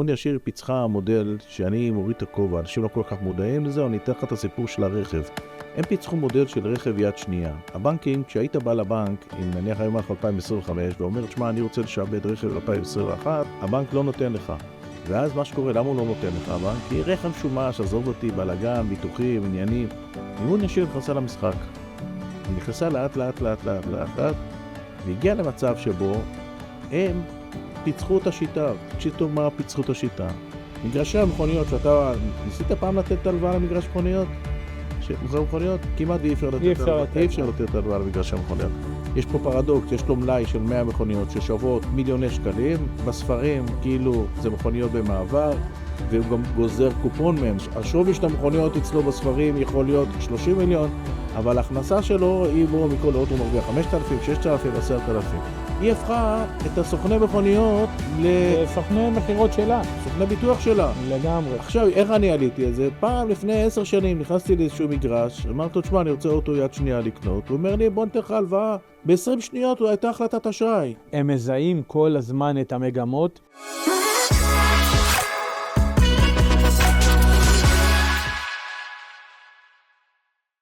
מימון ישיר פיצחה מודל שאני מוריד את הכובע, אנשים לא כל כך מודעים לזה, אני אתן לך את הסיפור של הרכב. הם פיצחו מודל של רכב יד שנייה. הבנקים, כשהיית בא לבנק, אם נניח היום הלך 2025, ואומר, תשמע, אני רוצה לשעבד רכב 2021, הבנק לא נותן לך. ואז מה שקורה, למה הוא לא נותן לך הבנק? כי רכב שומש, עזוב אותי, בלגן, ביטוחים, עניינים. מימון ישיר נכנסה למשחק. היא נכנסה לאט, והגיעה למצב שבו הם פיצחו את השיטה. תקשיב מה פיצחו את השיטה. מגרשי המכוניות, שאתה ניסית פעם לתת הלוואה למגרש מכוניות? שמוכר מכוניות? כמעט אי אפשר לתת הלוואה למגרשי המכוניות. יש פה פרדוקס, יש לו מלאי של 100 מכוניות ששוות מיליוני שקלים. בספרים, כאילו, זה מכוניות במעבר, והוא גם גוזר קופון מהם. השווי של המכוניות אצלו בספרים יכול להיות 30 מיליון, אבל ההכנסה שלו היא בו מכל אוטו מרוויח 5,000, 6,000, 10,000. היא הפכה את הסוכני מכוניות לסוכני מחירות שלה. סוכני ביטוח שלה. לגמרי. עכשיו, איך אני עליתי את זה? פעם לפני 10 שנים נכנסתי לאיזשהו מגרש, אמרתי לו, תשמע, אני רוצה אוטו יד שנייה לקנות. הוא אומר לי, בוא נתן לך הלוואה. ב-20 שניות הוא הייתה החלטת אשראי. הם מזהים כל הזמן את המגמות.